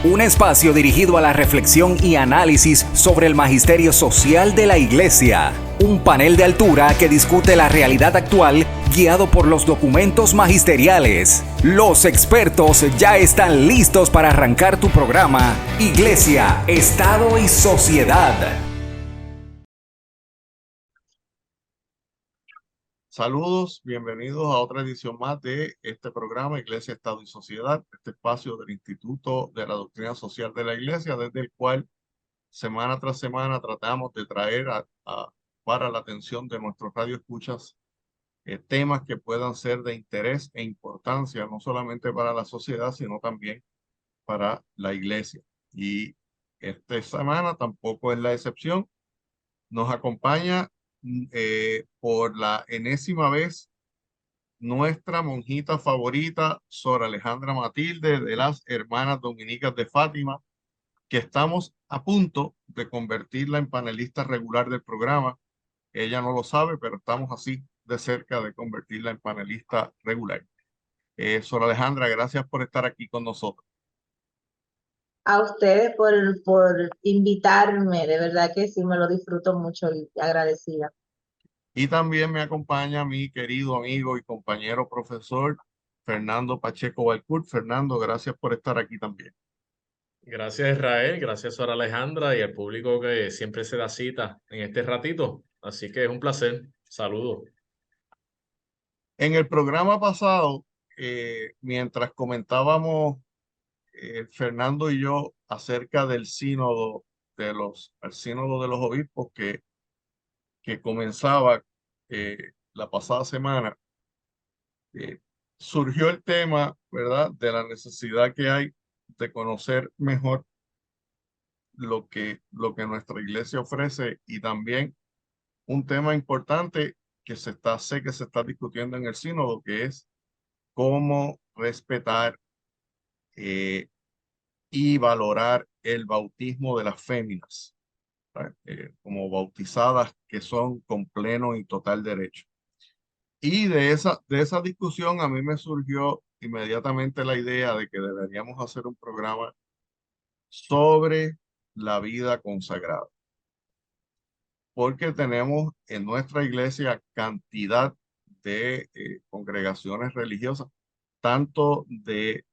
Un espacio dirigido a la reflexión y análisis sobre el magisterio social de la Iglesia. Un panel de altura que discute la realidad actual guiado por los documentos magisteriales. Los expertos ya están listos para arrancar tu programa Iglesia, Estado y Sociedad. Saludos, bienvenidos a otra edición más de este programa Iglesia, Estado y Sociedad, este espacio del Instituto de la Doctrina Social de la Iglesia, desde el cual semana tras semana tratamos de traer para la atención de nuestros radioescuchas temas que puedan ser de interés e importancia, no solamente para la sociedad, sino también para la Iglesia. Y esta semana tampoco es la excepción. Nos acompaña por la enésima vez nuestra monjita favorita, Sor Alejandra Matilde, de las Hermanas Dominicas de Fátima, que estamos a punto de convertirla en panelista regular del programa. Ella no lo sabe, pero estamos así de cerca de convertirla en panelista regular. Sor Alejandra, gracias por estar aquí con nosotros. A ustedes por invitarme, de verdad que sí, me lo disfruto mucho y agradecida. Y también me acompaña mi querido amigo y compañero profesor Fernando Pacheco Valcourt. Fernando, gracias por estar aquí también. Gracias Israel, gracias Sora Alejandra y al público que siempre se da cita en este ratito. Así que es un placer. Saludos. En el programa pasado, mientras comentábamos Fernando y yo acerca del sínodo el sínodo de los obispos que comenzaba la pasada semana, surgió el tema, ¿verdad?, de la necesidad que hay de conocer mejor lo que nuestra iglesia ofrece, y también un tema importante que sé que se está discutiendo en el sínodo, que es cómo respetar y valorar el bautismo de las féminas, como bautizadas que son con pleno y total derecho. Y de esa discusión a mí me surgió inmediatamente la idea de que deberíamos hacer un programa sobre la vida consagrada, porque tenemos en nuestra iglesia cantidad de congregaciones religiosas, tanto de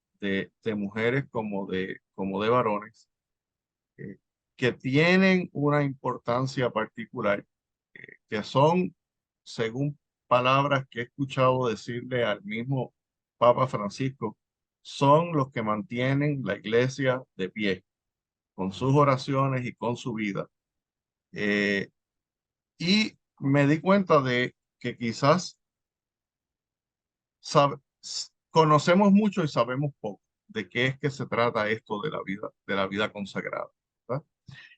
mujeres como de varones, que tienen una importancia particular, que son, según palabras que he escuchado decirle al mismo Papa Francisco, son los que mantienen la iglesia de pie, con sus oraciones y con su vida. Y me di cuenta de que quizás conocemos mucho y sabemos poco de qué es que se trata esto de la vida consagrada, ¿verdad?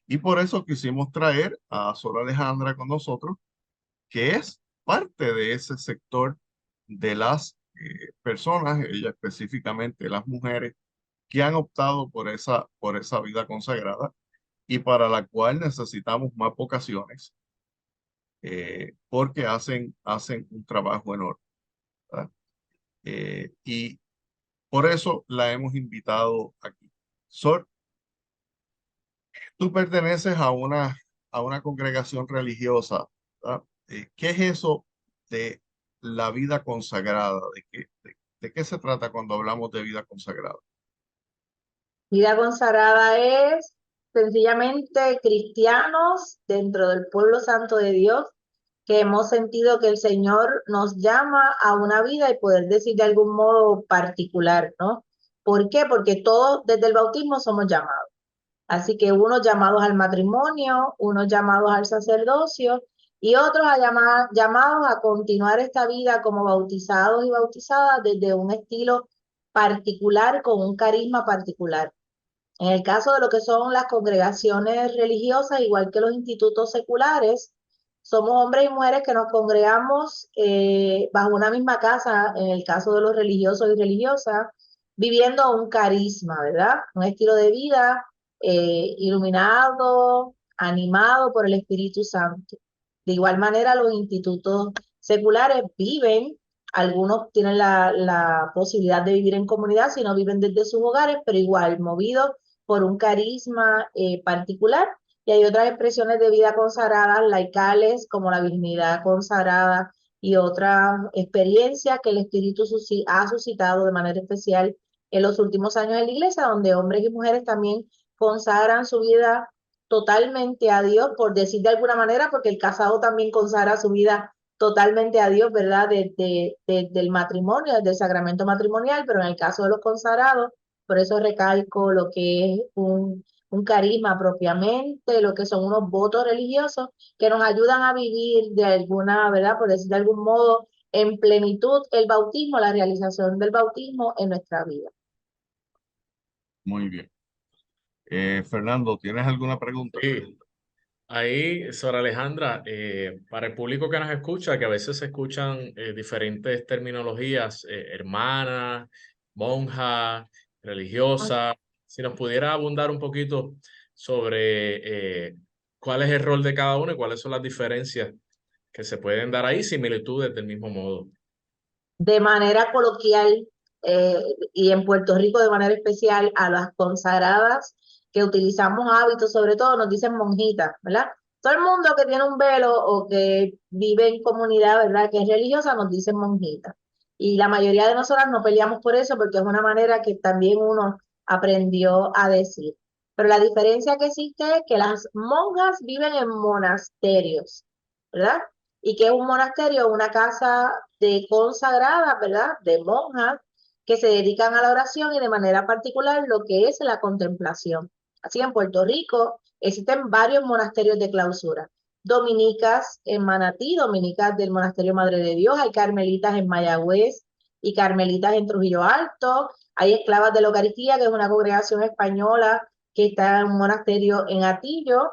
Y por eso quisimos traer a Sor Alejandra con nosotros, que es parte de ese sector de las personas, ella específicamente las mujeres, que han optado por esa vida consagrada y para la cual necesitamos más vocaciones, porque hacen un trabajo enorme, ¿verdad? Y por eso la hemos invitado aquí. Sor, tú perteneces a una congregación religiosa, ¿verdad? ¿Qué es eso de la vida consagrada? ¿De qué se trata cuando hablamos de vida consagrada? Vida consagrada es sencillamente cristianos dentro del pueblo santo de Dios que hemos sentido que el Señor nos llama a una vida y poder decir de algún modo particular, ¿no? ¿Por qué? Porque todos desde el bautismo somos llamados. Así que unos llamados al matrimonio, unos llamados al sacerdocio y otros llamados a continuar esta vida como bautizados y bautizadas desde un estilo particular, con un carisma particular. En el caso de lo que son las congregaciones religiosas, igual que los institutos seculares, somos hombres y mujeres que nos congregamos bajo una misma casa, en el caso de los religiosos y religiosas, viviendo un carisma, ¿verdad? Un estilo de vida iluminado, animado por el Espíritu Santo. De igual manera, los institutos seculares viven, algunos tienen la posibilidad de vivir en comunidad, si no viven desde sus hogares, pero igual movidos por un carisma particular, y hay otras expresiones de vida consagradas, laicales, como la virginidad consagrada y otras experiencias que el Espíritu ha suscitado de manera especial en los últimos años en la iglesia, donde hombres y mujeres también consagran su vida totalmente a Dios, por decir de alguna manera, porque el casado también consagra su vida totalmente a Dios, ¿verdad? Del matrimonio, desde el sacramento matrimonial, pero en el caso de los consagrados, por eso recalco lo que es un carisma propiamente, lo que son unos votos religiosos que nos ayudan a vivir de alguna, ¿verdad? Por decir de algún modo, en plenitud el bautismo, la realización del bautismo en nuestra vida. Muy bien. Fernando, ¿tienes alguna pregunta? Sí, ahí, Sora Alejandra, para el público que nos escucha, que a veces se escuchan diferentes terminologías, hermana, monja, religiosa, si nos pudiera abundar un poquito sobre cuál es el rol de cada uno y cuáles son las diferencias que se pueden dar ahí, similitudes del mismo modo. De manera coloquial, y en Puerto Rico de manera especial, a las consagradas que utilizamos hábitos, sobre todo nos dicen monjitas, ¿verdad? Todo el mundo que tiene un velo o que vive en comunidad, ¿verdad?, que es religiosa, nos dicen monjitas. Y la mayoría de nosotras no peleamos por eso porque es una manera que también uno aprendió a decir. Pero la diferencia que existe es que las monjas viven en monasterios, ¿verdad? Y que es un monasterio, una casa de consagradas, ¿verdad? De monjas que se dedican a la oración y de manera particular lo que es la contemplación. Así en Puerto Rico existen varios monasterios de clausura. Dominicas en Manatí, dominicas del Monasterio Madre de Dios, hay carmelitas en Mayagüez y carmelitas en Trujillo Alto, hay esclavas de la Eucaristía, que es una congregación española que está en un monasterio en Atillo,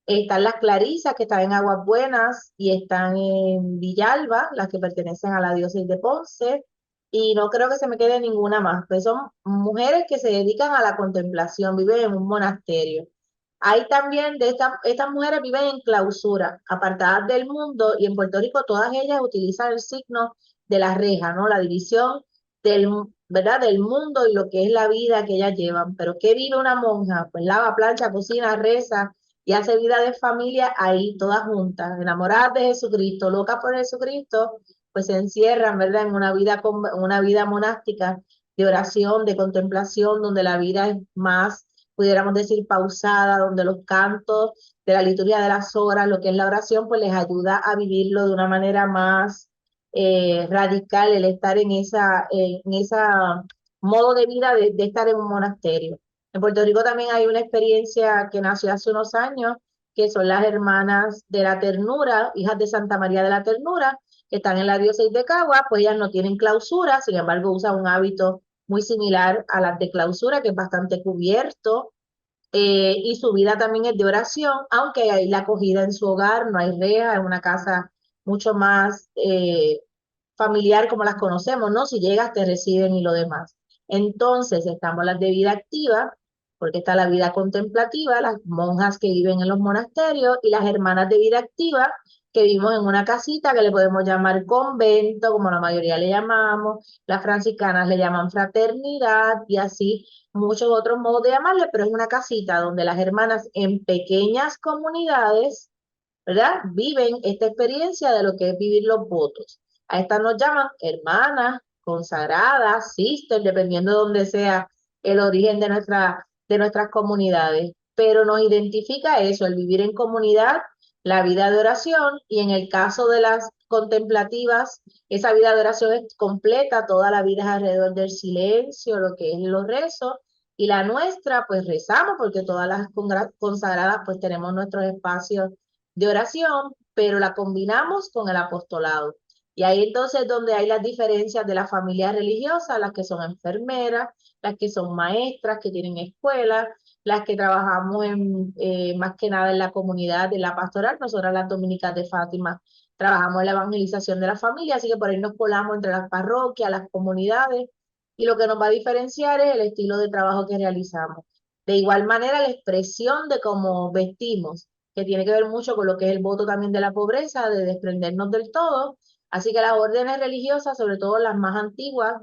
están las Clarisas, que están en Aguas Buenas y están en Villalba, las que pertenecen a la diócesis de Ponce, y no creo que se me quede ninguna más, pues son mujeres que se dedican a la contemplación, viven en un monasterio. Hay también estas mujeres viven en clausura, apartadas del mundo, y en Puerto Rico todas ellas utilizan el signo de la reja, ¿no? La división del, ¿verdad?, del mundo y lo que es la vida que ellas llevan. Pero ¿qué vive una monja? Pues lava, plancha, cocina, reza y hace vida de familia ahí, todas juntas, enamoradas de Jesucristo, locas por Jesucristo, pues se encierran, ¿verdad?, en una vida monástica de oración, de contemplación, donde la vida es más, pudiéramos decir, pausada, donde los cantos de la liturgia de las horas, lo que es la oración, pues les ayuda a vivirlo de una manera más radical, el estar en esa modo de vida de estar en un monasterio. En Puerto Rico también hay una experiencia que nació hace unos años, que son las hermanas de la ternura, hijas de Santa María de la Ternura, que están en la diócesis de Caguas, pues ellas no tienen clausura, sin embargo usan un hábito muy similar a las de clausura, que es bastante cubierto, y su vida también es de oración, aunque hay la acogida en su hogar, no hay reja, es una casa mucho más familiar como las conocemos, ¿no? Si llegas te reciben y lo demás. Entonces estamos las de vida activa, porque está la vida contemplativa, las monjas que viven en los monasterios y las hermanas de vida activa que vivimos en una casita que le podemos llamar convento, como la mayoría le llamamos, las franciscanas le llaman fraternidad y así muchos otros modos de llamarle, pero es una casita donde las hermanas en pequeñas comunidades, ¿verdad?, viven esta experiencia de lo que es vivir los votos. A estas nos llaman hermanas, consagradas, sisters, dependiendo de donde sea el origen de nuestras comunidades. Pero nos identifica eso, el vivir en comunidad, la vida de oración, y en el caso de las contemplativas, esa vida de oración es completa, toda la vida es alrededor del silencio, lo que es los rezos, y la nuestra, pues rezamos, porque todas las consagradas, pues tenemos nuestros espacios de oración, pero la combinamos con el apostolado. Y ahí entonces donde hay las diferencias de las familias religiosas, las que son enfermeras, las que son maestras, que tienen escuelas, las que trabajamos más que nada en la comunidad de la pastoral. Nosotras las dominicas de Fátima trabajamos en la evangelización de la familia, así que por ahí nos colamos entre las parroquias, las comunidades, y lo que nos va a diferenciar es el estilo de trabajo que realizamos. De igual manera, la expresión de cómo vestimos, que tiene que ver mucho con lo que es el voto también de la pobreza, de desprendernos del todo. Así que las órdenes religiosas, sobre todo las más antiguas,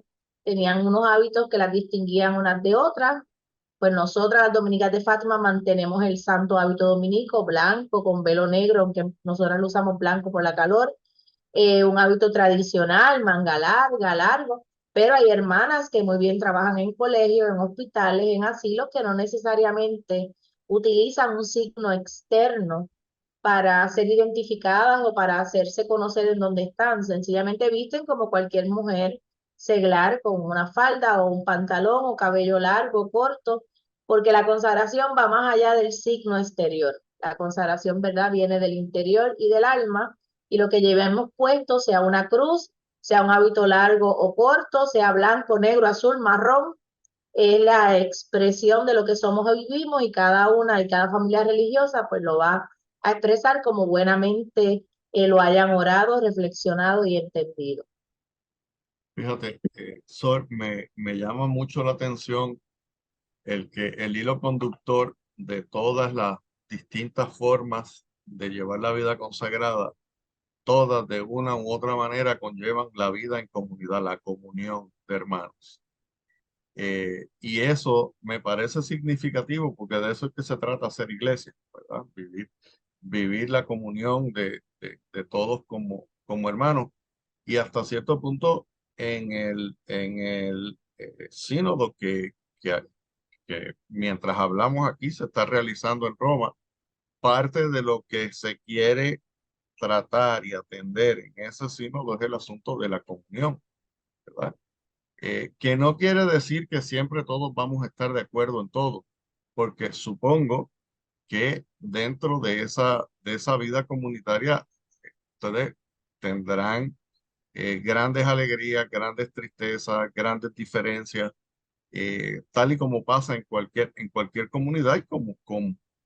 tenían unos hábitos que las distinguían unas de otras, Pues nosotras, las dominicas de Fátima, mantenemos el santo hábito dominico blanco con velo negro, aunque nosotras lo usamos blanco por la calor, un hábito tradicional, manga larga, largo, pero hay hermanas que muy bien trabajan en colegios, en hospitales, en asilos, que no necesariamente utilizan un signo externo para ser identificadas o para hacerse conocer en dónde están. Sencillamente visten como cualquier mujer seglar con una falda o un pantalón o cabello largo, corto, porque la consagración va más allá del signo exterior. La consagración, ¿verdad?, viene del interior y del alma, y lo que llevemos puesto, sea una cruz, sea un hábito largo o corto, sea blanco, negro, azul, marrón, es la expresión de lo que somos y vivimos, y cada una y cada familia religiosa pues lo va a expresar como buenamente lo hayan orado, reflexionado y entendido. Fíjate, Sor, me llama mucho la atención el que el hilo conductor de todas las distintas formas de llevar la vida consagrada, todas de una u otra manera conllevan la vida en comunidad, la comunión de hermanos. Y eso me parece significativo porque de eso es que se trata ser iglesia, ¿verdad? Vivir la comunión de todos como hermanos. Y hasta cierto punto en el sínodo que mientras hablamos aquí se está realizando en Roma, parte de lo que se quiere tratar y atender en ese sínodo es el asunto de la comunión, ¿verdad? Que no quiere decir que siempre todos vamos a estar de acuerdo en todo, porque supongo que dentro de esa vida comunitaria ustedes tendrán grandes alegrías, grandes tristezas, grandes diferencias, tal y como pasa en cualquier comunidad y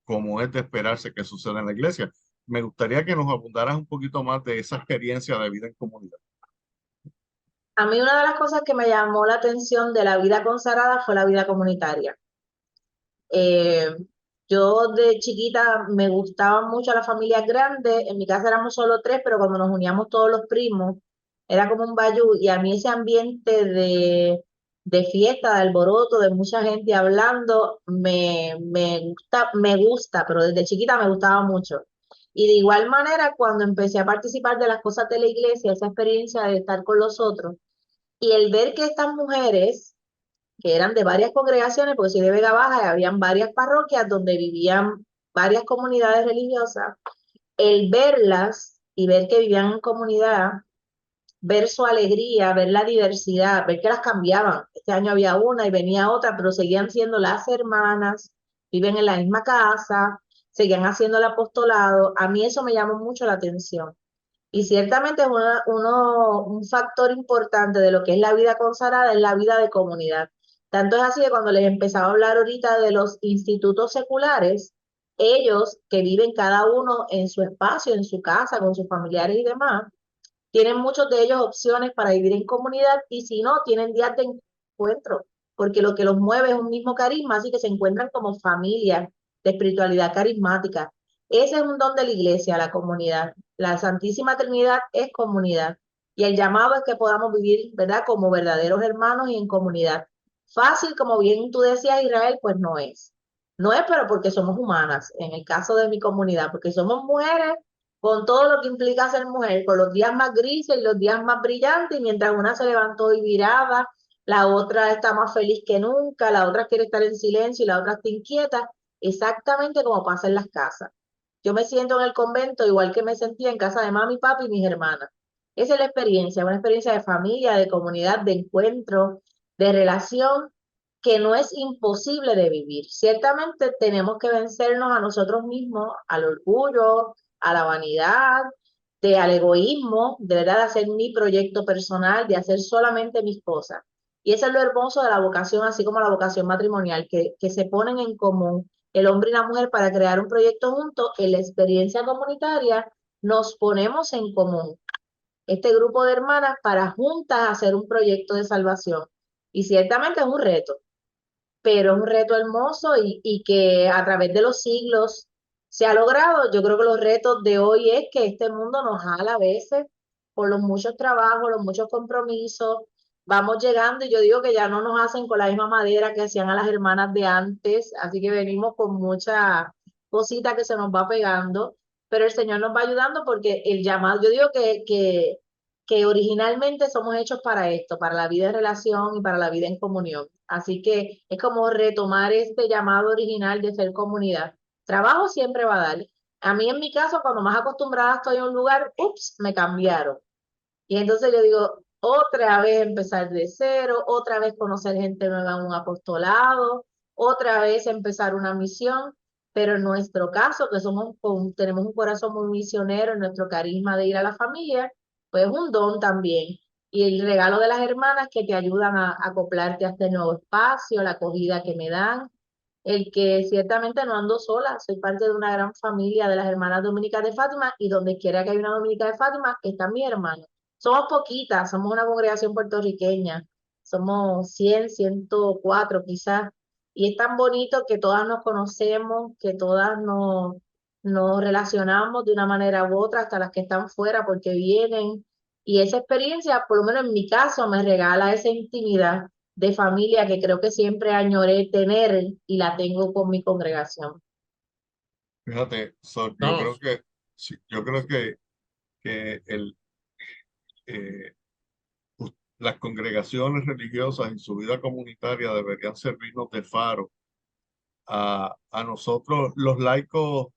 como es de esperarse que suceda en la iglesia. Me gustaría que nos abundaras un poquito más de esa experiencia de vida en comunidad. A mí una de las cosas que me llamó la atención de la vida consagrada fue la vida comunitaria. Eh, yo de chiquita me gustaban mucho las familias grandes, en mi casa éramos solo tres, pero cuando nos uníamos todos los primos, era como un bayú, y a mí ese ambiente de fiesta, de alboroto, de mucha gente hablando, me gusta, pero desde chiquita me gustaba mucho. Y de igual manera, cuando empecé a participar de las cosas de la iglesia, esa experiencia de estar con los otros, y el ver que estas mujeres que eran de varias congregaciones, porque soy de Vega Baja y habían varias parroquias donde vivían varias comunidades religiosas, el verlas y ver que vivían en comunidad, ver su alegría, ver la diversidad, ver que las cambiaban. Este año había una y venía otra, pero seguían siendo las hermanas, viven en la misma casa, seguían haciendo el apostolado. A mí eso me llamó mucho la atención. Y ciertamente es un factor importante de lo que es la vida consagrada, es la vida de comunidad. Tanto es así que cuando les empezaba a hablar ahorita de los institutos seculares, ellos que viven cada uno en su espacio, en su casa, con sus familiares y demás, tienen muchos de ellos opciones para vivir en comunidad, y si no, tienen días de encuentro, porque lo que los mueve es un mismo carisma, así que se encuentran como familia de espiritualidad carismática. Ese es un don de la iglesia, la comunidad. La Santísima Trinidad es comunidad, y el llamado es que podamos vivir, ¿verdad?, como verdaderos hermanos y en comunidad. Fácil, como bien tú decías, Israel, pues no es. No es, pero porque somos humanas, en el caso de mi comunidad, porque somos mujeres con todo lo que implica ser mujer, con los días más grises y los días más brillantes, y mientras una se levantó y virada, la otra está más feliz que nunca, la otra quiere estar en silencio y la otra está inquieta, exactamente como pasa en las casas. Yo me siento en el convento igual que me sentía en casa de mami, papi y mis hermanas. Esa es la experiencia, una experiencia de familia, de comunidad, de encuentro, de relación, que no es imposible de vivir. Ciertamente tenemos que vencernos a nosotros mismos, al orgullo, a la vanidad, al egoísmo, de verdad, de hacer mi proyecto personal, de hacer solamente mis cosas. Y eso es lo hermoso de la vocación, así como la vocación matrimonial, que se ponen en común el hombre y la mujer para crear un proyecto juntos. En la experiencia comunitaria nos ponemos en común, este grupo de hermanas, para juntas hacer un proyecto de salvación. Y ciertamente es un reto, pero es un reto hermoso, y que a través de los siglos se ha logrado. Yo creo que los retos de hoy es que este mundo nos jala a veces por los muchos trabajos, los muchos compromisos, vamos llegando y yo digo que ya no nos hacen con la misma madera que hacían a las hermanas de antes, así que venimos con mucha cosita que se nos va pegando, pero el Señor nos va ayudando porque el llamado, yo digo que originalmente somos hechos para esto, para la vida en relación y para la vida en comunión. Así que es como retomar este llamado original de ser comunidad. Trabajo siempre va a dar. A mí en mi caso, cuando más acostumbrada estoy a un lugar, ups, me cambiaron. Y entonces yo digo, otra vez empezar de cero, otra vez conocer gente nueva en un apostolado, otra vez empezar una misión, pero en nuestro caso, que tenemos un corazón muy misionero, en nuestro carisma de ir a la familia, pues un don también. Y el regalo de las hermanas que te ayudan a acoplarte a este nuevo espacio, la acogida que me dan, el que ciertamente no ando sola, soy parte de una gran familia de las hermanas dominicas de Fátima y donde quiera que haya una dominica de Fátima, está mi hermano. Somos poquitas, somos una congregación puertorriqueña, somos 100, 104 quizás, y es tan bonito que todas nos conocemos, que todas nos relacionamos de una manera u otra, hasta las que están fuera porque vienen, y esa experiencia, por lo menos en mi caso, me regala esa intimidad de familia que creo que siempre añoré tener y la tengo con mi congregación. Fíjate, Sol, No, yo creo que eh, las congregaciones religiosas en su vida comunitaria deberían servirnos de faro a nosotros los laicos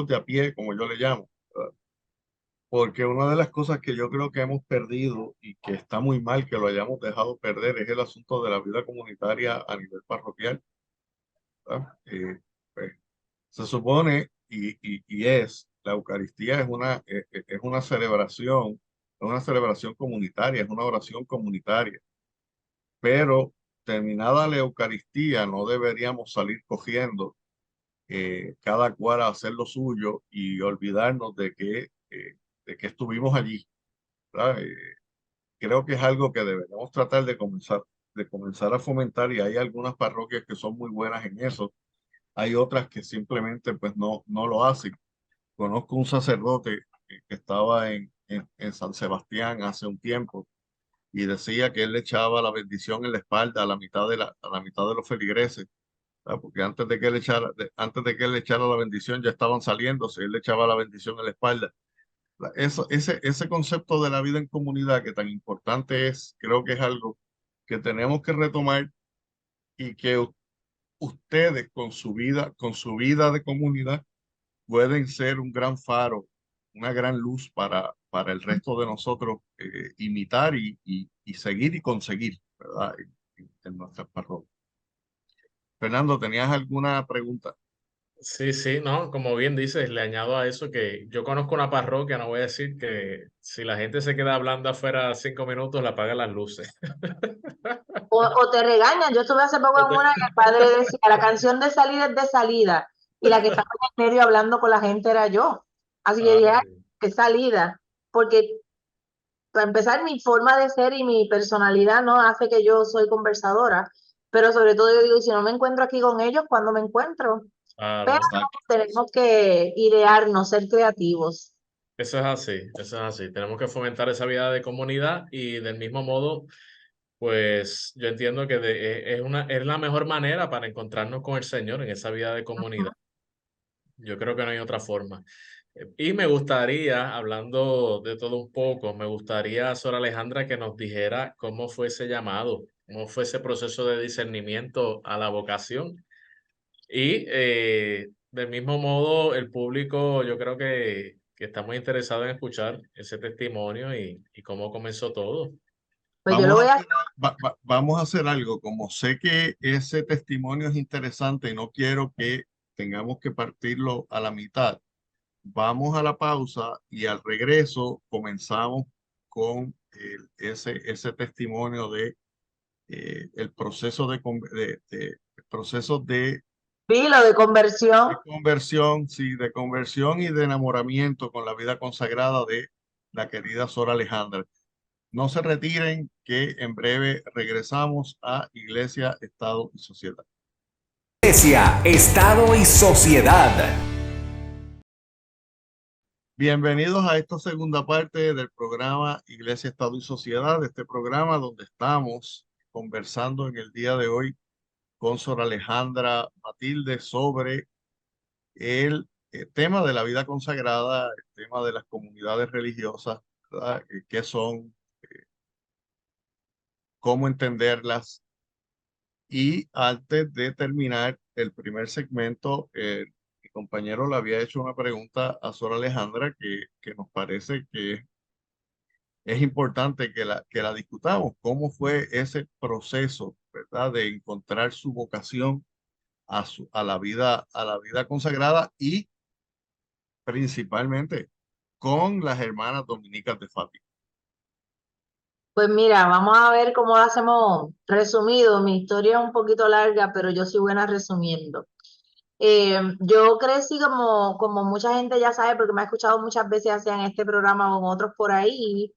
de a pie, como yo le llamo, ¿verdad? Porque una de las cosas que yo creo que hemos perdido y que está muy mal que lo hayamos dejado perder es el asunto de la vida comunitaria a nivel parroquial, ¿verdad? Pues, se supone la Eucaristía es una celebración comunitaria, es una oración comunitaria, pero terminada la Eucaristía no deberíamos salir cogiendo cada cual a hacer lo suyo y olvidarnos de que estuvimos allí, ¿verdad? Creo que es algo que deberíamos tratar de comenzar a fomentar y hay algunas parroquias que son muy buenas en eso, hay otras que simplemente pues no lo hacen. Conozco un sacerdote que estaba en San Sebastián hace un tiempo y decía que él le echaba la bendición en la espalda a la mitad a la mitad de los feligreses, ¿verdad? Porque antes de que él le echara la bendición ya estaban saliéndose, él le echaba la bendición en la espalda. Ese concepto de la vida en comunidad que tan importante es, creo que es algo que tenemos que retomar y que ustedes con su vida de comunidad pueden ser un gran faro, una gran luz para el resto de nosotros imitar y seguir y conseguir, ¿verdad? En nuestras parroquias. Fernando, ¿tenías alguna pregunta? sí, sí, no, como bien dices, le añado a eso que yo conozco una parroquia, no voy a decir que si la gente se queda hablando afuera 5 minutos, le apagan las luces. O te regañan. Yo estuve hace poco en una y el padre decía, la canción de salida es de salida, y la que estaba en el medio hablando con la gente era yo. Así que dije, "Ay, Ay, qué salida", porque para empezar mi forma de ser y mi personalidad no hace que yo soy conversadora, pero sobre todo yo digo, si no me encuentro aquí con ellos, ¿cuándo me encuentro? Pero claro, Exacto. tenemos que idearnos, ser creativos. eso es así, eso es así. Tenemos que fomentar esa vida de comunidad y del mismo modo, pues yo entiendo que es la mejor manera para encontrarnos con el Señor en esa vida de comunidad. Yo creo que no hay otra forma. Y me gustaría, hablando de todo un poco, me gustaría, Sor Alejandra, que nos dijera cómo fue ese llamado, cómo fue ese proceso de discernimiento a la vocación. Y del mismo modo, el público, yo creo que está muy interesado en escuchar ese testimonio y cómo comenzó todo. Pues yo lo voy a... Vamos a hacer algo. Como sé que ese testimonio es interesante y no quiero que tengamos que partirlo a la mitad, vamos a la pausa y al regreso comenzamos con ese testimonio de el proceso el proceso Filo de conversión. de conversión, sí, de conversión y de enamoramiento con la vida consagrada de la querida Sor Alejandra. No se retiren, que en breve regresamos a Iglesia, Estado y Sociedad. Iglesia, Estado y Sociedad. Bienvenidos a esta segunda parte del programa Iglesia, Estado y Sociedad, este programa donde estamos conversando en el día de hoy con Sor Alejandra Matilde sobre el tema de la vida consagrada, el tema de las comunidades religiosas, ¿verdad? ¿Qué son? ¿Cómo entenderlas? Y antes de terminar el primer segmento, mi compañero le había hecho una pregunta a Sor Alejandra que nos parece que es importante que la discutamos. ¿Cómo fue ese proceso, verdad, de encontrar su vocación a la vida consagrada y principalmente con las hermanas dominicas de Fátima? Pues mira, vamos a ver cómo lo hacemos resumido. Mi historia es un poquito larga, pero yo soy buena resumiendo. Yo crecí como mucha gente ya sabe, porque me ha escuchado muchas veces, ya sea en este programa o en otros por ahí.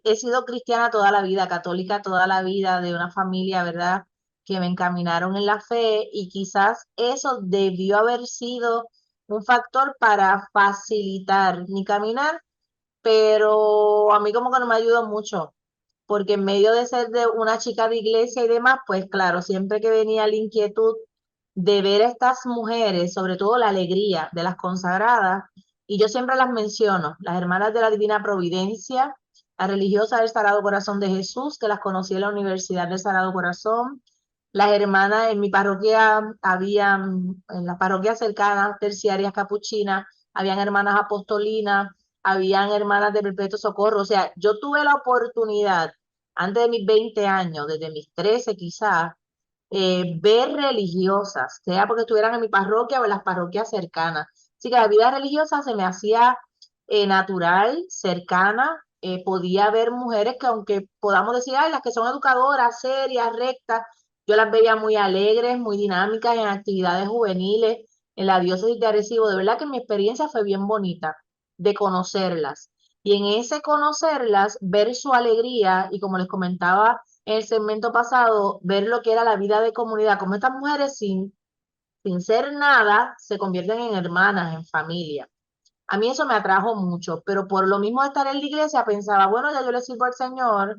He sido cristiana toda la vida, católica toda la vida, de una familia, ¿verdad?, que me encaminaron en la fe, y quizás eso debió haber sido un factor para facilitar mi caminar, pero a mí como que no me ayudó mucho, porque en medio de ser de una chica de iglesia y demás, pues claro, siempre que venía la inquietud de ver a estas mujeres, sobre todo la alegría de las consagradas, y yo siempre las menciono, las hermanas de la Divina Providencia, las religiosas del Sagrado Corazón de Jesús, que las conocí en la Universidad del Sagrado Corazón, las hermanas en mi parroquia, habían, en las parroquias cercanas, terciarias capuchinas, habían hermanas apostolinas, habían hermanas de Perpetuo Socorro. O sea, yo tuve la oportunidad, antes de mis 20 años, desde mis 13 quizás, ver religiosas, sea porque estuvieran en mi parroquia o en las parroquias cercanas. Así que la vida religiosa se me hacía natural, cercana. Podía ver mujeres que, aunque podamos decir, ay, las que son educadoras, serias, rectas, yo las veía muy alegres, muy dinámicas en actividades juveniles, en la diócesis de Arecibo. De verdad que mi experiencia fue bien bonita de conocerlas. Y en ese conocerlas, ver su alegría, y como les comentaba en el segmento pasado, ver lo que era la vida de comunidad, como estas mujeres sin ser nada, se convierten en hermanas, en familia. A mí eso me atrajo mucho, pero por lo mismo de estar en la iglesia pensaba, bueno, ya yo le sirvo al Señor,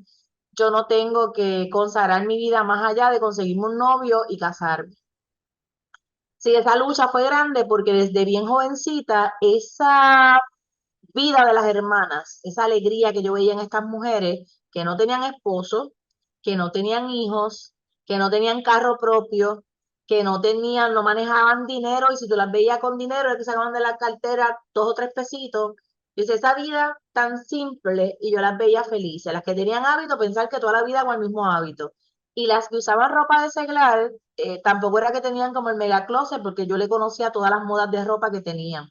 yo no tengo que consagrar mi vida más allá de conseguirme un novio y casarme. Sí, esa lucha fue grande porque desde bien jovencita, esa vida de las hermanas, esa alegría que yo veía en estas mujeres que no tenían esposo, que no tenían hijos, que no tenían carro propio, que no tenían, no manejaban dinero, y si tú las veías con dinero es que sacaban de la cartera 2 o 3 pesitos. Dice, esa vida tan simple, y yo las veía felices. Las que tenían hábito, pensar que toda la vida con el mismo hábito. Y las que usaban ropa de seglar, tampoco era que tenían como el mega closet, porque yo le conocía todas las modas de ropa que tenían.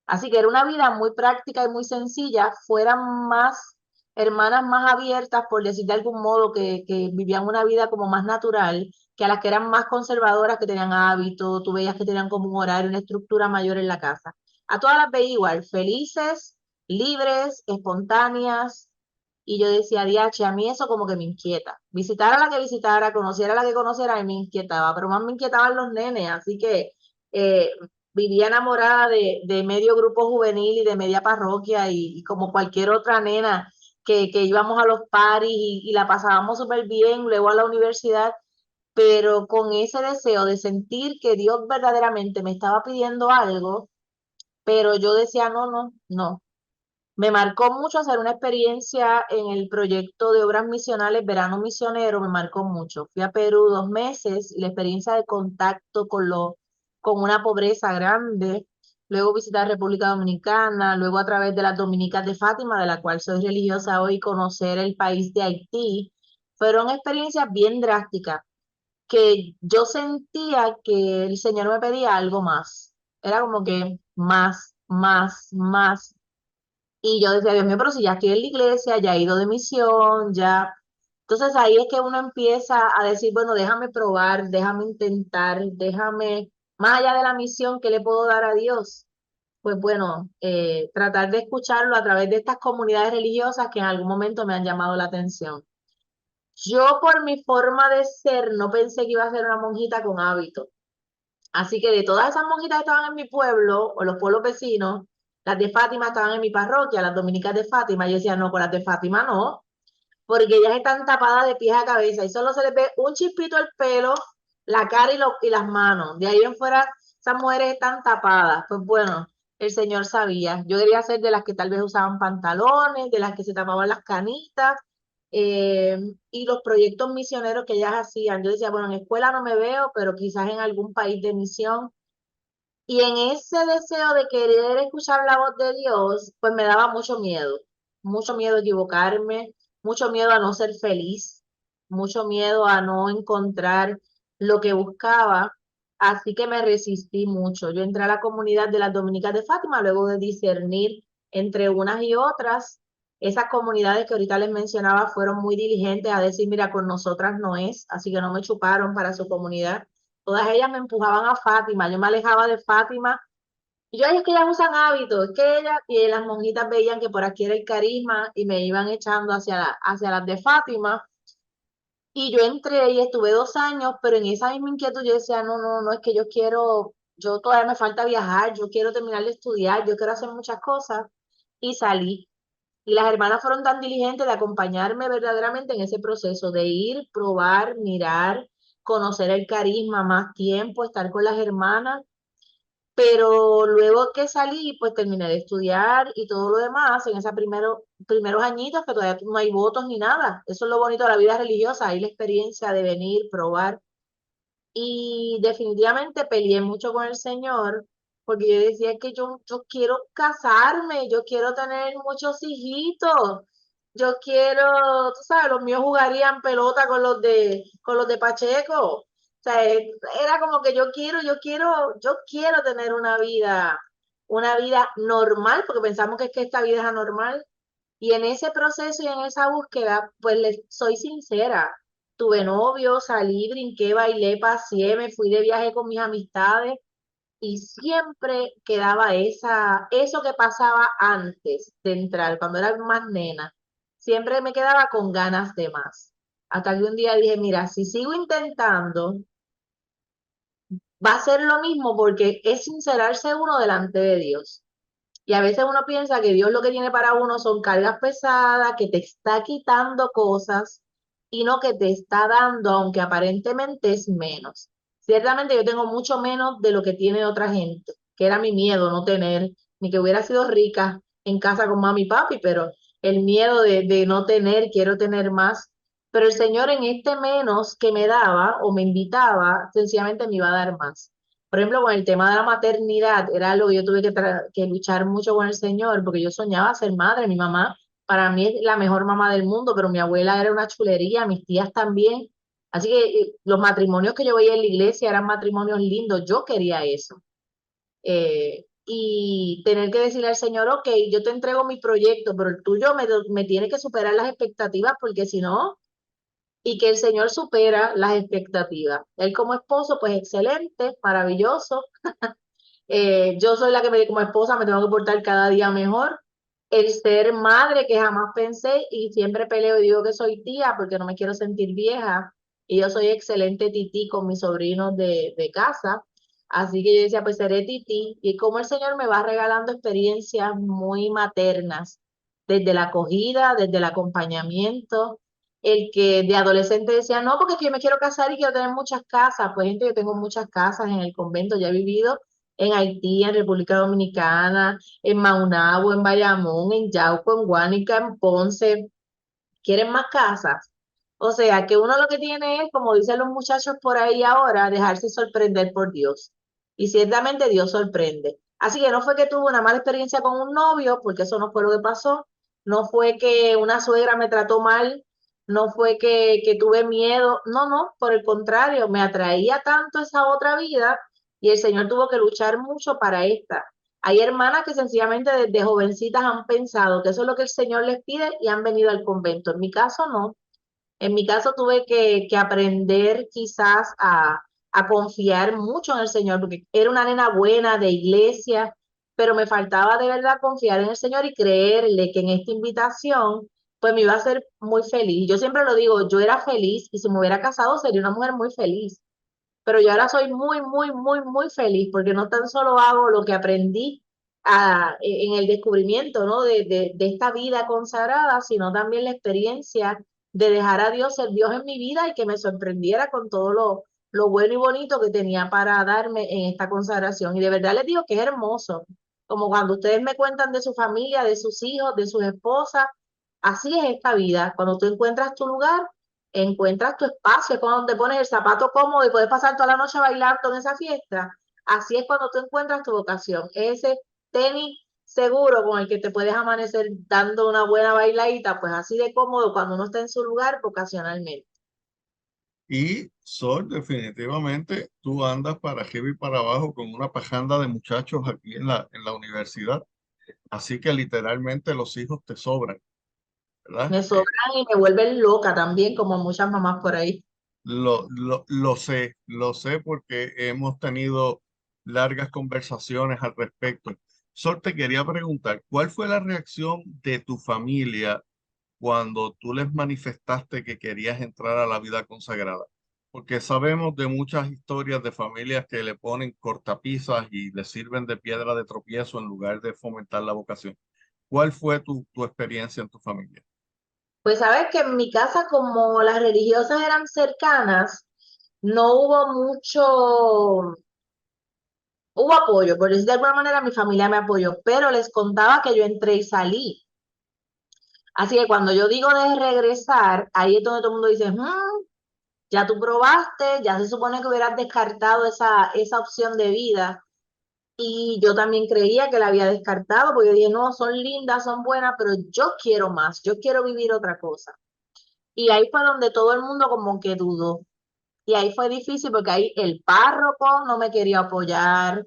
Así que era una vida muy práctica y muy sencilla. Fueran más hermanas más abiertas, por decir de algún modo, que vivían una vida como más natural, que a las que eran más conservadoras, que tenían hábito, tú veías que tenían como un horario, una estructura mayor en la casa. A todas las veía igual, felices, libres, espontáneas, y yo decía, diache, a mí eso como que me inquieta. Visitar a la que visitara, conociera a la que conociera, a mí me inquietaba, pero más me inquietaban los nenes, así que eh, vivía enamorada de medio grupo juvenil y de media parroquia, y como cualquier otra nena que íbamos a los paris y la pasábamos súper bien, luego a la universidad, pero con ese deseo de sentir que Dios verdaderamente me estaba pidiendo algo, pero yo decía, no, no, no. Me marcó mucho hacer una experiencia en el proyecto de obras misionales Verano Misionero, me marcó mucho. Fui a Perú 2 meses, y la experiencia de contacto con una pobreza grande, luego visitar República Dominicana, luego a través de las Dominicas de Fátima, de la cual soy religiosa hoy, conocer el país de Haití, fueron experiencias bien drásticas, que yo sentía que el Señor me pedía algo más. Era como que más, más, más. Y yo decía, Dios mío, pero si ya estoy en la iglesia, ya he ido de misión, ya. Entonces ahí es que uno empieza a decir, bueno, déjame probar, déjame intentar, déjame, más allá de la misión, ¿qué le puedo dar a Dios? Pues bueno, tratar de escucharlo a través de estas comunidades religiosas que en algún momento me han llamado la atención. Yo, por mi forma de ser, no pensé que iba a ser una monjita con hábito. Así que de todas esas monjitas que estaban en mi pueblo o los pueblos vecinos, las de Fátima estaban en mi parroquia, las dominicas de Fátima. Yo decía, no, con las de Fátima no, porque ellas están tapadas de pies a cabeza y solo se les ve un chispito el pelo, la cara y las manos. De ahí en fuera, esas mujeres están tapadas. Pues bueno, el Señor sabía. Yo quería ser de las que tal vez usaban pantalones, de las que se tapaban las canitas, y los proyectos misioneros que ellas hacían. Yo decía, bueno, en escuela no me veo, pero quizás en algún país de misión. Y en ese deseo de querer escuchar la voz de Dios, pues me daba mucho miedo a equivocarme, mucho miedo a no ser feliz, mucho miedo a no encontrar lo que buscaba. Así que me resistí mucho. Yo entré a la comunidad de las Dominicas de Fátima luego de discernir entre unas y otras. Esas comunidades que ahorita les mencionaba fueron muy diligentes a decir, mira, con nosotras no es, así que no me chuparon para su comunidad. Todas ellas me empujaban a Fátima, yo me alejaba de Fátima. Y yo, "Ay, es que ellas usan hábitos, es que ellas", y las monjitas veían que por aquí era el carisma y me iban echando hacia las de Fátima. Y yo entré y estuve 2 años, pero en esa misma inquietud yo decía, no, no, no, es que yo todavía me falta viajar, yo quiero terminar de estudiar, yo quiero hacer muchas cosas. Y salí. Y las hermanas fueron tan diligentes de acompañarme verdaderamente en ese proceso, de ir, probar, mirar, conocer el carisma, más tiempo, estar con las hermanas. Pero luego que salí, pues terminé de estudiar y todo lo demás en esos primeros añitos que todavía no hay votos ni nada. Eso es lo bonito de la vida religiosa, hay la experiencia de venir, probar. Y definitivamente peleé mucho con el Señor, porque yo decía que yo quiero casarme, yo quiero tener muchos hijitos, yo quiero, tú sabes, los míos jugarían pelota con los de Pacheco. O sea, era como que yo quiero tener una vida normal, porque pensamos que es que esta vida es anormal. Y en ese proceso y en esa búsqueda, pues les soy sincera, tuve novio, salí, brinqué, bailé, paseé, me fui de viaje con mis amistades y siempre quedaba eso que pasaba antes de entrar, cuando era más nena, siempre me quedaba con ganas de más. Hasta que un día dije, mira, si sigo intentando, va a ser lo mismo porque es sincerarse uno delante de Dios. Y a veces uno piensa que Dios lo que tiene para uno son cargas pesadas, que te está quitando cosas y no que te está dando, aunque aparentemente es menos. Ciertamente yo tengo mucho menos de lo que tiene otra gente, que era mi miedo no tener, ni que hubiera sido rica en casa con mami y papi, pero el miedo de no tener, quiero tener más. Pero el Señor en este menos que me daba o me invitaba, sencillamente me iba a dar más. Por ejemplo, con el tema de la maternidad, era algo que yo tuve que luchar mucho con el Señor, porque yo soñaba ser madre. Mi mamá, para mí, es la mejor mamá del mundo, pero mi abuela era una chulería, mis tías también. Así que los matrimonios que yo veía en la iglesia eran matrimonios lindos, yo quería eso. Y tener que decirle al Señor, ok, yo te entrego mi proyecto, pero el tuyo me tiene que superar las expectativas, porque si no, y que el Señor supera las expectativas. Él como esposo, pues excelente, maravilloso. Yo soy la que como esposa me tengo que portar cada día mejor. El ser madre que jamás pensé y siempre peleo y digo que soy tía porque no me quiero sentir vieja. Y yo soy excelente tití con mis sobrinos de casa. Así que yo decía, pues seré tití. Y como el Señor me va regalando experiencias muy maternas, desde la acogida, desde el acompañamiento. El que de adolescente decía, no, porque es que yo me quiero casar y quiero tener muchas casas. Pues gente, yo tengo muchas casas en el convento, ya he vivido en Haití, en República Dominicana, en Maunabo, en Bayamón, en Yauco, en Guánica, en Ponce. ¿Quieren más casas? O sea, que uno lo que tiene es, como dicen los muchachos por ahí ahora, dejarse sorprender por Dios. Y ciertamente Dios sorprende. Así que no fue que tuve una mala experiencia con un novio, porque eso no fue lo que pasó. No fue que una suegra me trató mal, no fue que tuve miedo. No, no, por el contrario, me atraía tanto esa otra vida y el Señor tuvo que luchar mucho para esta. Hay hermanas que sencillamente desde jovencitas han pensado que eso es lo que el Señor les pide y han venido al convento. En mi caso, no. En mi caso tuve que aprender quizás a confiar mucho en el Señor, porque era una nena buena de iglesia, pero me faltaba de verdad confiar en el Señor y creerle que en esta invitación, pues me iba a hacer muy feliz. Yo siempre lo digo, yo era feliz y si me hubiera casado sería una mujer muy feliz, pero yo ahora soy muy, muy, muy, muy feliz porque no tan solo hago lo que aprendí en el descubrimiento, ¿no? de esta vida consagrada, sino también la experiencia de dejar a Dios ser Dios en mi vida y que me sorprendiera con todo lo bueno y bonito que tenía para darme en esta consagración. Y de verdad les digo que es hermoso, como cuando ustedes me cuentan de su familia, de sus hijos, de sus esposas, así es esta vida. Cuando tú encuentras tu lugar, encuentras tu espacio, es cuando te pones el zapato cómodo y puedes pasar toda la noche bailando en esa fiesta. Así es cuando tú encuentras tu vocación, ese tenis seguro con el que te puedes amanecer dando una buena bailadita, pues así de cómodo cuando uno está en su lugar vocacionalmente. Y Sol, definitivamente tú andas para arriba y para abajo con una pajanda de muchachos aquí en la universidad. Así que literalmente los hijos te sobran, ¿verdad? Me sobran y me vuelven loca también, como muchas mamás por ahí. Lo sé porque hemos tenido largas conversaciones al respecto. Sol, te quería preguntar, ¿cuál fue la reacción de tu familia cuando tú les manifestaste que querías entrar a la vida consagrada? Porque sabemos de muchas historias de familias que le ponen cortapisas y le sirven de piedra de tropiezo en lugar de fomentar la vocación. ¿Cuál fue tu experiencia en tu familia? Pues sabes que en mi casa, como las religiosas eran cercanas, no hubo mucho, hubo apoyo, por decir de alguna manera mi familia me apoyó, pero les contaba que yo entré y salí. Así que cuando yo digo de regresar, ahí es donde todo el mundo dice, ya tú probaste, ya se supone que hubieras descartado esa opción de vida. Y yo también creía que la había descartado, porque dije, no, son lindas, son buenas, pero yo quiero más, yo quiero vivir otra cosa. Y ahí fue donde todo el mundo como que dudó. Y ahí fue difícil porque ahí el párroco no me quería apoyar,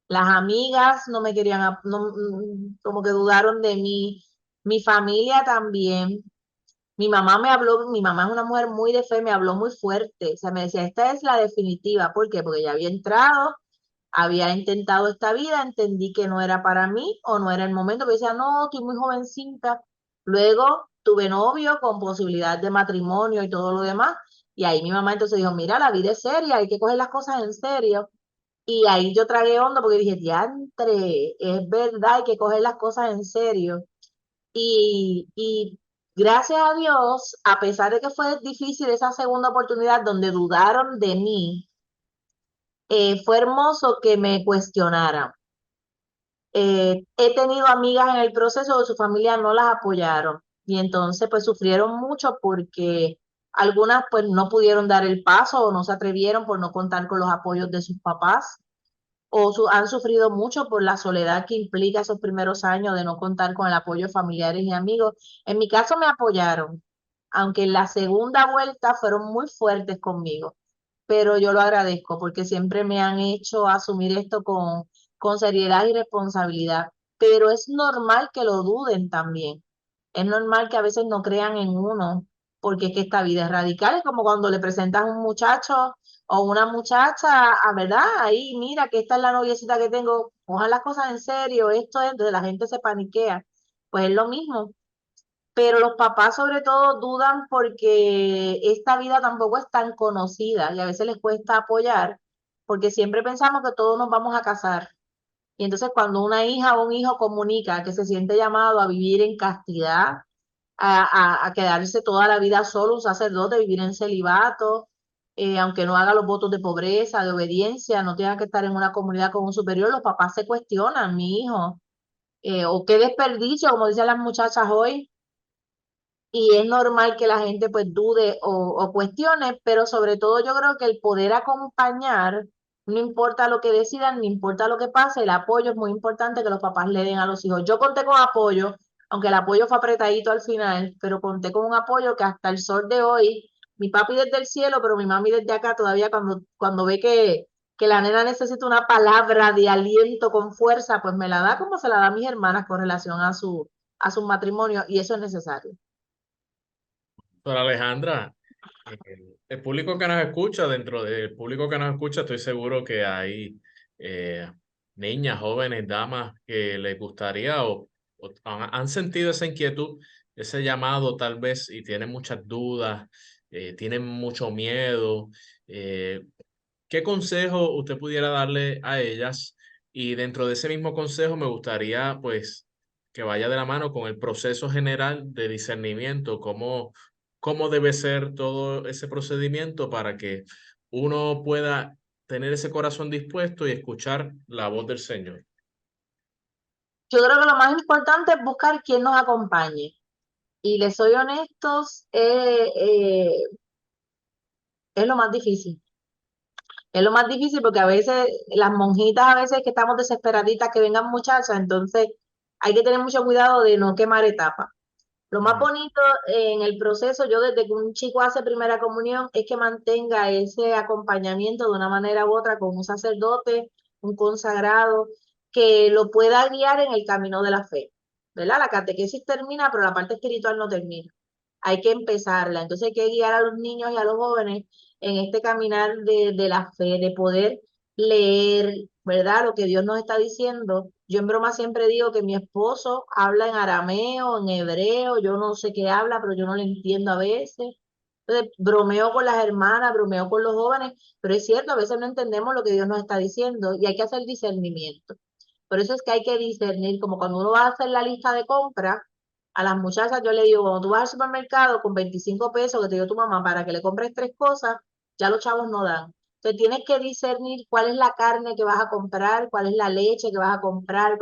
las amigas no me querían, como que dudaron de mí, mi familia también. Mi mamá me habló, mi mamá es una mujer muy de fe, me habló muy fuerte, o sea, me decía, esta es la definitiva, ¿por qué? Porque ya había entrado, había intentado esta vida, entendí que no era para mí o no era el momento, pero decía, no, estoy muy jovencita. Luego tuve novio con posibilidad de matrimonio y todo lo demás, y ahí mi mamá entonces dijo, mira, la vida es seria, hay que coger las cosas en serio. Y ahí yo tragué hondo porque dije, diantre, es verdad, hay que coger las cosas en serio. Y gracias a Dios, a pesar de que fue difícil esa segunda oportunidad donde dudaron de mí, fue hermoso que me cuestionaran. He tenido amigas en el proceso de su familia no las apoyaron y entonces pues sufrieron mucho porque algunas pues no pudieron dar el paso o no se atrevieron por no contar con los apoyos de sus papás o han sufrido mucho por la soledad que implica esos primeros años de no contar con el apoyo de familiares y amigos. En mi caso me apoyaron, aunque en la segunda vuelta fueron muy fuertes conmigo, pero yo lo agradezco porque siempre me han hecho asumir esto con seriedad y responsabilidad. Pero es normal que lo duden también. Es normal que a veces no crean en uno, porque es que esta vida es radical. Es como cuando le presentas a un muchacho o una muchacha, ¿verdad? Ahí, mira, que esta es la noviecita que tengo, cojan las cosas en serio, esto es, entonces la gente se paniquea. Pues es lo mismo. Pero los papás sobre todo dudan porque esta vida tampoco es tan conocida y a veces les cuesta apoyar, porque siempre pensamos que todos nos vamos a casar. Y entonces cuando una hija o un hijo comunica que se siente llamado a vivir en castidad, a quedarse toda la vida solo, un sacerdote, vivir en celibato, aunque no haga los votos de pobreza, de obediencia, no tenga que estar en una comunidad con un superior, los papás se cuestionan, mi hijo, o qué desperdicio, como dicen las muchachas hoy, y es normal que la gente pues dude o cuestione, pero sobre todo yo creo que el poder acompañar, no importa lo que decidan, no importa lo que pase, el apoyo es muy importante que los papás le den a los hijos. Yo conté con apoyo, aunque el apoyo fue apretadito al final, pero conté con un apoyo que hasta el sol de hoy, mi papi desde el cielo, pero mi mami desde acá todavía cuando ve que la nena necesita una palabra de aliento con fuerza, pues me la da como se la da a mis hermanas con relación a su matrimonio, y eso es necesario. Doctora Alejandra, el público que nos escucha, dentro del público que nos escucha, estoy seguro que hay eh, niñas, jóvenes, damas que les gustaría o han sentido esa inquietud, ese llamado tal vez y tienen muchas dudas, tienen mucho miedo. ¿Qué consejo usted pudiera darle a ellas Y dentro de ese mismo consejo me gustaría pues que vaya de la mano con el proceso general de discernimiento, cómo debe ser todo ese procedimiento para que uno pueda tener ese corazón dispuesto y escuchar la voz del Señor. Yo creo que lo más importante es buscar quién nos acompañe. Y les soy honestos, es lo más difícil. Es lo más difícil porque a veces las monjitas, a veces que estamos desesperaditas que vengan muchachas, entonces hay que tener mucho cuidado de no quemar etapas. Lo más bonito en el proceso, yo desde que un chico hace primera comunión, es que mantenga ese acompañamiento de una manera u otra con un sacerdote, un consagrado, que lo pueda guiar en el camino de la fe, ¿verdad? La catequesis termina, pero la parte espiritual no termina. Hay que empezarla. Entonces hay que guiar a los niños y a los jóvenes en este caminar de la fe, de poder leer, ¿verdad? Lo que Dios nos está diciendo. Yo en broma siempre digo que mi esposo habla en arameo, en hebreo, yo no sé qué habla, pero yo no le entiendo a veces. Entonces, bromeo con las hermanas, bromeo con los jóvenes, pero es cierto, a veces no entendemos lo que Dios nos está diciendo y hay que hacer discernimiento. Por eso es que hay que discernir, como cuando uno va a hacer la lista de compras, a las muchachas yo le digo, cuando tú vas al supermercado con 25 pesos que te dio tu mamá para que le compres 3 cosas, ya los chavos no dan. Entonces tienes que discernir cuál es la carne que vas a comprar, cuál es la leche que vas a comprar.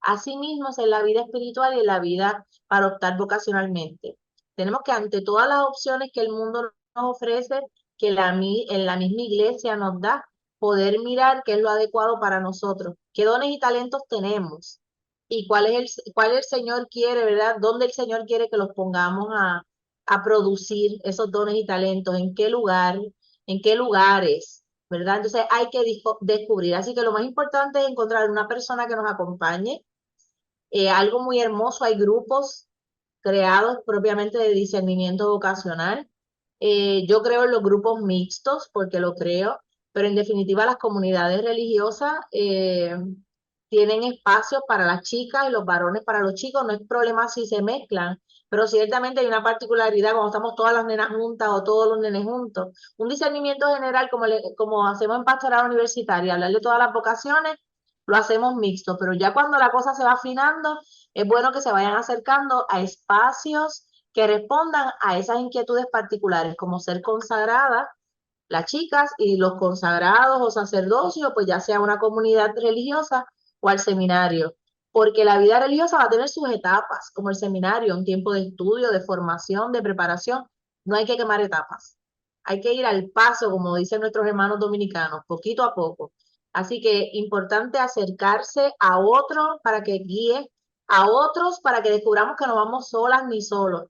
Así mismo es en la vida espiritual y en la vida para optar vocacionalmente. Tenemos que ante todas las opciones que el mundo nos ofrece, que en la misma iglesia nos da, poder mirar qué es lo adecuado para nosotros, qué dones y talentos tenemos y cuál el Señor quiere, ¿verdad? ¿Dónde el Señor quiere que los pongamos a producir esos dones y talentos? ¿En qué lugar? ¿En qué lugares? ¿Verdad? Entonces hay que descubrir. Así que lo más importante es encontrar una persona que nos acompañe. Algo muy hermoso, hay grupos creados propiamente de discernimiento vocacional. Yo creo en los grupos mixtos porque lo creo, pero en definitiva las comunidades religiosas tienen espacios para las chicas y los varones para los chicos. No es problema si se mezclan, pero ciertamente hay una particularidad cuando estamos todas las nenas juntas o todos los nenes juntos. Un discernimiento general como hacemos en pastoral universitaria, hablar de todas las vocaciones, lo hacemos mixto, pero ya cuando la cosa se va afinando, es bueno que se vayan acercando a espacios que respondan a esas inquietudes particulares, como ser consagradas, las chicas y los consagrados o sacerdocios, pues ya sea una comunidad religiosa o al seminario, porque la vida religiosa va a tener sus etapas, como el seminario, un tiempo de estudio, de formación, de preparación. No hay que quemar etapas, hay que ir al paso, como dicen nuestros hermanos dominicanos, poquito a poco. Así que importante acercarse a otro para que guíe a otros para que descubramos que no vamos solas ni solos.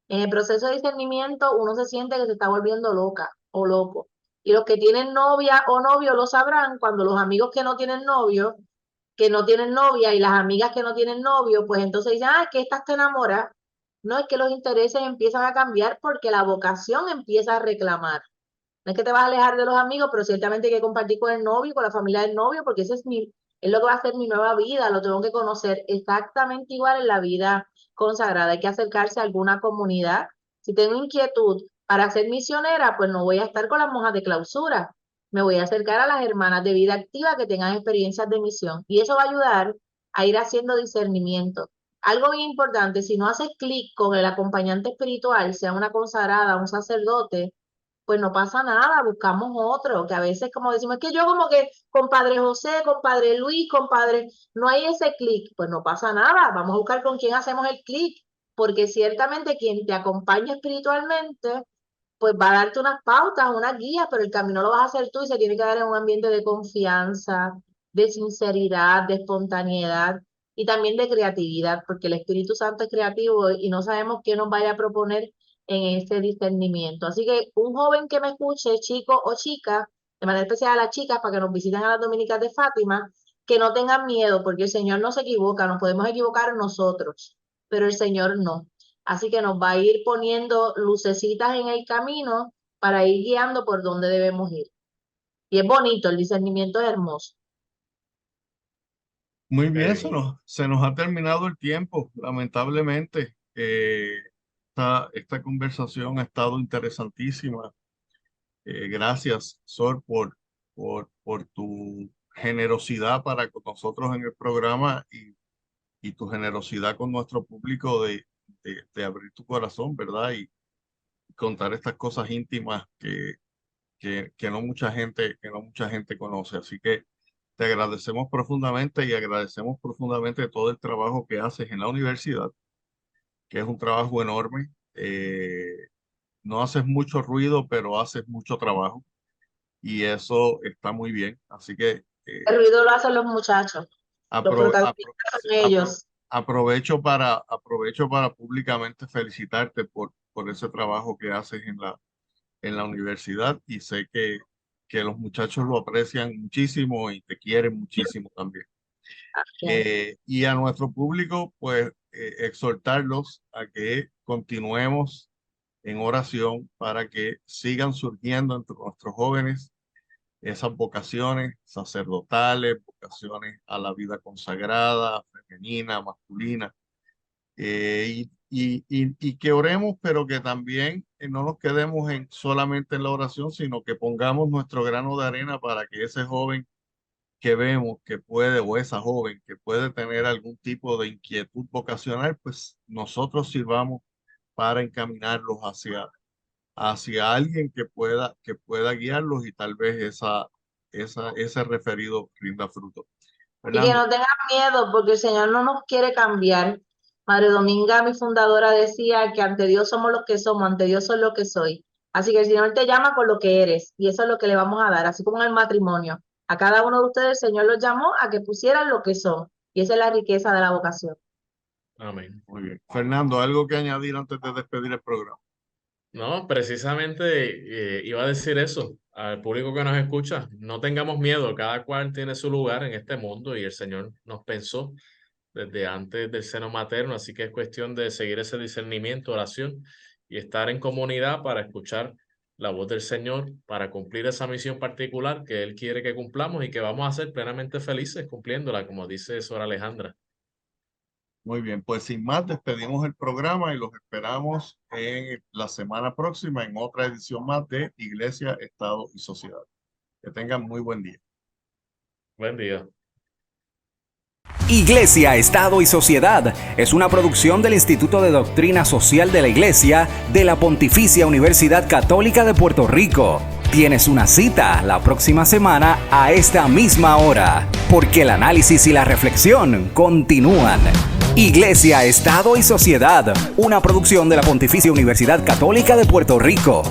En el proceso de discernimiento uno se siente que se está volviendo loca o loco. Y los que tienen novia o novio lo sabrán cuando los amigos que no tienen novio, que no tienen novia y las amigas que no tienen novio, pues entonces dicen, ah, que estas te enamoras. No, es que los intereses empiezan a cambiar porque la vocación empieza a reclamar. No es que te vas a alejar de los amigos, pero ciertamente hay que compartir con el novio, con la familia del novio, porque es lo que va a ser mi nueva vida, lo tengo que conocer exactamente igual en la vida consagrada. Hay que acercarse a alguna comunidad. Si tengo inquietud para ser misionera, pues no voy a estar con las monjas de clausura. Me voy a acercar a las hermanas de vida activa que tengan experiencias de misión. Y eso va a ayudar a ir haciendo discernimiento. Algo bien importante, si no haces clic con el acompañante espiritual, sea una consagrada, un sacerdote, pues no pasa nada, buscamos otro, que a veces como decimos, es que yo como que con Padre José, con Padre Luis, con Padre, no hay ese clic, pues no pasa nada, vamos a buscar con quién hacemos el clic, porque ciertamente quien te acompaña espiritualmente, pues va a darte unas pautas, unas guías, pero el camino lo vas a hacer tú y se tiene que dar en un ambiente de confianza, de sinceridad, de espontaneidad y también de creatividad, porque el Espíritu Santo es creativo y no sabemos qué nos vaya a proponer en ese discernimiento. Así que un joven que me escuche, chico o chica, de manera especial a las chicas, para que nos visiten a las Dominicas de Fátima, que no tengan miedo, porque el Señor no se equivoca, nos podemos equivocar nosotros, pero el Señor no. Así que nos va a ir poniendo lucecitas en el camino para ir guiando por dónde debemos ir. Y es bonito, el discernimiento es hermoso. Muy bien, se nos ha terminado el tiempo, lamentablemente. Esta conversación ha estado interesantísima. Gracias, Sor, por tu generosidad para con nosotros en el programa y tu generosidad con nuestro público de abrir tu corazón, ¿verdad? Y contar estas cosas íntimas que no mucha gente conoce. Así que te agradecemos profundamente y agradecemos profundamente todo el trabajo que haces en la universidad, que es un trabajo enorme. No haces mucho ruido, pero haces mucho trabajo y eso está muy bien. Así que El ruido lo hacen los muchachos, los apro- apro- protagonistas son ellos. aprovecho para públicamente felicitarte por ese trabajo que haces en la universidad y sé que los muchachos lo aprecian muchísimo y te quieren muchísimo también. Y a nuestro público, pues exhortarlos a que continuemos en oración para que sigan surgiendo entre nuestros jóvenes esas vocaciones sacerdotales, vocaciones a la vida consagrada, femenina, masculina, y que oremos, pero que también no nos quedemos solamente en la oración, sino que pongamos nuestro grano de arena para que ese joven que vemos que puede, o esa joven que puede tener algún tipo de inquietud vocacional, pues nosotros sirvamos para encaminarlos hacia alguien que pueda guiarlos y tal vez ese referido rinda fruto. Y que Fernando, no tengan miedo, porque el Señor no nos quiere cambiar. Madre Dominga, mi fundadora, decía que ante Dios somos los que somos, ante Dios soy lo que soy. Así que el Señor te llama con lo que eres, y eso es lo que le vamos a dar, así como en el matrimonio. A cada uno de ustedes el Señor los llamó a que pusieran lo que son, y esa es la riqueza de la vocación. Amén. muy bien. Fernando, ¿algo que añadir antes de despedir el programa? No, precisamente iba a decir eso al público que nos escucha. No tengamos miedo, cada cual tiene su lugar en este mundo y el Señor nos pensó desde antes del seno materno, así que es cuestión de seguir ese discernimiento, oración y estar en comunidad para escuchar la voz del Señor, para cumplir esa misión particular que Él quiere que cumplamos y que vamos a ser plenamente felices cumpliéndola, como dice Sora Alejandra. Muy bien, pues sin más, despedimos el programa y los esperamos en la semana próxima en otra edición más de Iglesia, Estado y Sociedad. Que tengan muy buen día. Buen día. Iglesia, Estado y Sociedad es una producción del Instituto de Doctrina Social de la Iglesia de la Pontificia Universidad Católica de Puerto Rico. Tienes una cita la próxima semana a esta misma hora, porque el análisis y la reflexión continúan. Iglesia, Estado y Sociedad, una producción de la Pontificia Universidad Católica de Puerto Rico.